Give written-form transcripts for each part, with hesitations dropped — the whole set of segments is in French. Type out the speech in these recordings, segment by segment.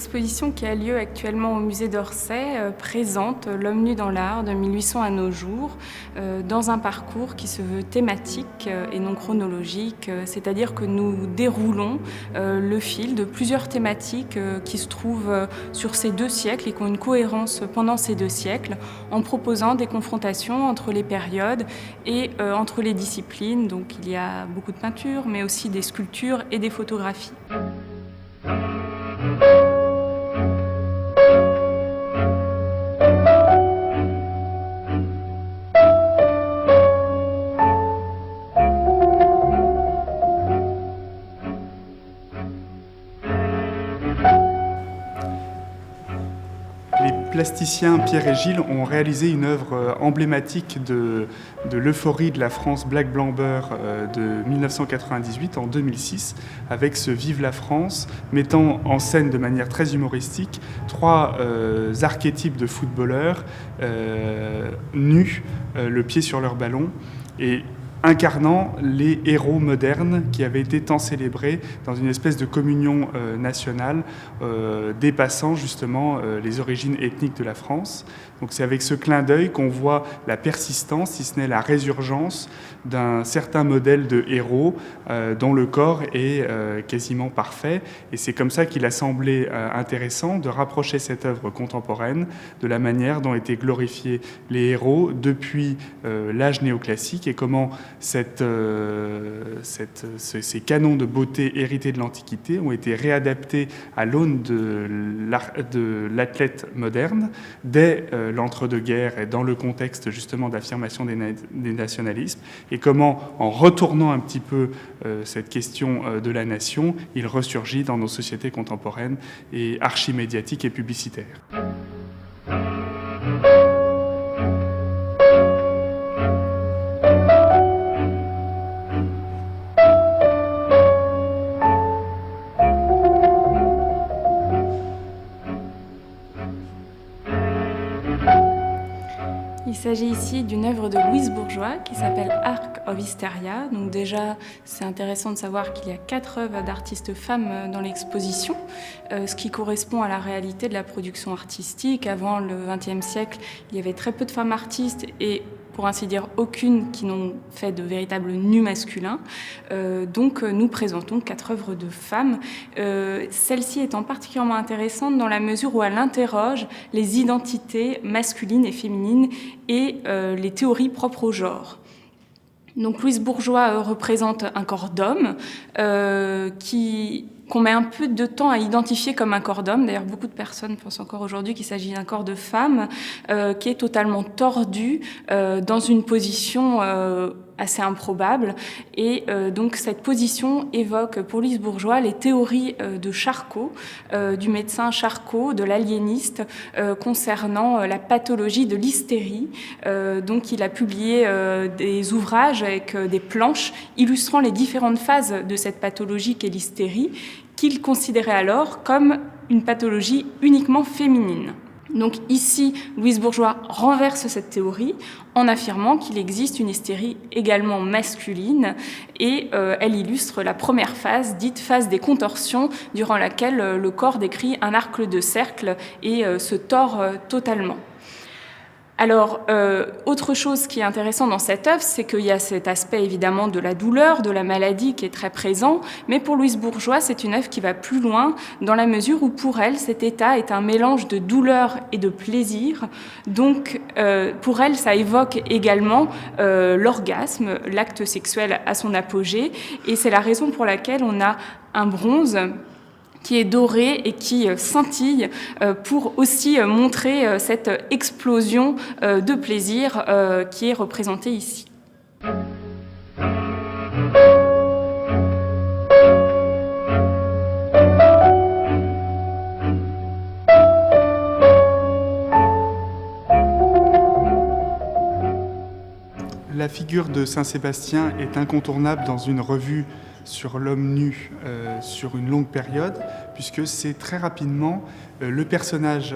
L'exposition qui a lieu actuellement au musée d'Orsay présente l'homme nu dans l'art de 1800 à nos jours dans un parcours qui se veut thématique et non chronologique, c'est-à-dire que nous déroulons le fil de plusieurs thématiques qui se trouvent sur ces 2 siècles et qui ont une cohérence pendant ces 2 siècles en proposant des confrontations entre les périodes et entre les disciplines. Donc il y a beaucoup de peintures mais aussi des sculptures et des photographies. Les plasticiens Pierre et Gilles ont réalisé une œuvre emblématique de l'euphorie de la France Black Blanc Beurre de 1998 en 2006 avec ce Vive la France, mettant en scène de manière très humoristique 3 archétypes de footballeurs nus, le pied sur leur ballon, et incarnant les héros modernes qui avaient été tant célébrés dans une espèce de communion nationale dépassant justement les origines ethniques de la France. Donc c'est avec ce clin d'œil qu'on voit la persistance, si ce n'est la résurgence, d'un certain modèle de héros dont le corps est quasiment parfait. Et c'est comme ça qu'il a semblé intéressant de rapprocher cette œuvre contemporaine de la manière dont étaient glorifiés les héros depuis l'âge néoclassique et comment ces canons de beauté hérités de l'Antiquité ont été réadaptés à l'aune de l'athlète moderne dès l'entre-deux-guerres et dans le contexte justement d'affirmation des nationalismes, et comment, en retournant un petit peu cette question de la nation, il ressurgit dans nos sociétés contemporaines et archimédiatiques et publicitaires. Il s'agit ici d'une œuvre de Louise Bourgeois qui s'appelle Arc of Hysteria. Donc déjà, c'est intéressant de savoir qu'il y a 4 œuvres d'artistes femmes dans l'exposition, ce qui correspond à la réalité de la production artistique. Avant le XXe siècle, il y avait très peu de femmes artistes et pour ainsi dire aucune qui n'ont fait de véritables nus masculins. Donc nous présentons 4 œuvres de femmes, celle-ci étant particulièrement intéressante dans la mesure où elle interroge les identités masculines et féminines et les théories propres au genre. Donc Louise Bourgeois représente un corps d'homme qu'on met un peu de temps à identifier comme un corps d'homme. D'ailleurs, beaucoup de personnes pensent encore aujourd'hui qu'il s'agit d'un corps de femme qui est totalement tordu dans une position assez improbable. Et donc cette position évoque pour Louise Bourgeois les théories de Charcot, du médecin Charcot, de l'aliéniste, concernant la pathologie de l'hystérie. Donc il a publié des ouvrages avec des planches illustrant les différentes phases de cette pathologie qu'est l'hystérie, qu'il considérait alors comme une pathologie uniquement féminine. Donc ici, Louise Bourgeois renverse cette théorie en affirmant qu'il existe une hystérie également masculine et elle illustre la première phase, dite phase des contorsions, durant laquelle le corps décrit un arc de cercle et se tord totalement. Alors, autre chose qui est intéressant dans cette œuvre, c'est qu'il y a cet aspect évidemment de la douleur, de la maladie qui est très présent, mais pour Louise Bourgeois, c'est une œuvre qui va plus loin dans la mesure où pour elle, cet état est un mélange de douleur et de plaisir. Donc, pour elle, ça évoque également l'orgasme, l'acte sexuel à son apogée, et c'est la raison pour laquelle on a un bronze qui est doré et qui scintille pour aussi montrer cette explosion de plaisir qui est représentée ici. La figure de Saint-Sébastien est incontournable dans une revue sur l'homme nu sur une longue période, puisque c'est très rapidement le personnage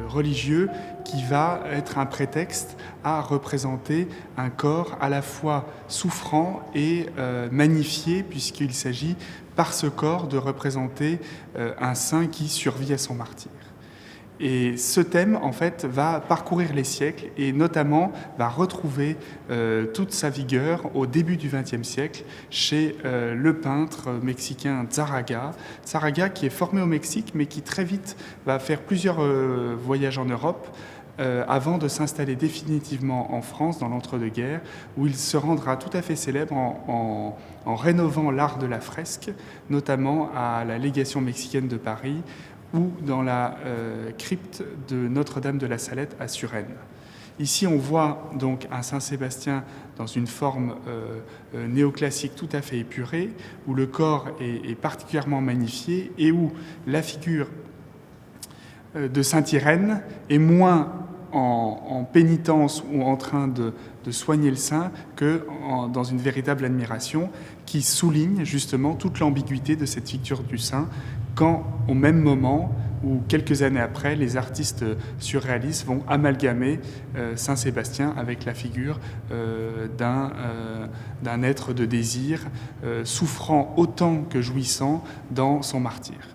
religieux qui va être un prétexte à représenter un corps à la fois souffrant et magnifié, puisqu'il s'agit par ce corps de représenter un saint qui survit à son martyre. Et ce thème, en fait, va parcourir les siècles et notamment va retrouver toute sa vigueur au début du XXe siècle chez le peintre mexicain Zaraga. Zaraga qui est formé au Mexique mais qui très vite va faire plusieurs voyages en Europe avant de s'installer définitivement en France dans l'entre-deux-guerres, où il se rendra tout à fait célèbre en rénovant l'art de la fresque, notamment à la légation mexicaine de Paris, ou dans la crypte de Notre-Dame de la Salette à Suresnes. Ici, on voit donc un Saint-Sébastien dans une forme néoclassique tout à fait épurée, où le corps est particulièrement magnifié et où la figure de Saint-Irène est moins en pénitence ou en train de soigner le saint que dans une véritable admiration qui souligne justement toute l'ambiguïté de cette figure du saint quand, au même moment ou quelques années après, les artistes surréalistes vont amalgamer Saint-Sébastien avec la figure d'un être de désir souffrant autant que jouissant dans son martyre.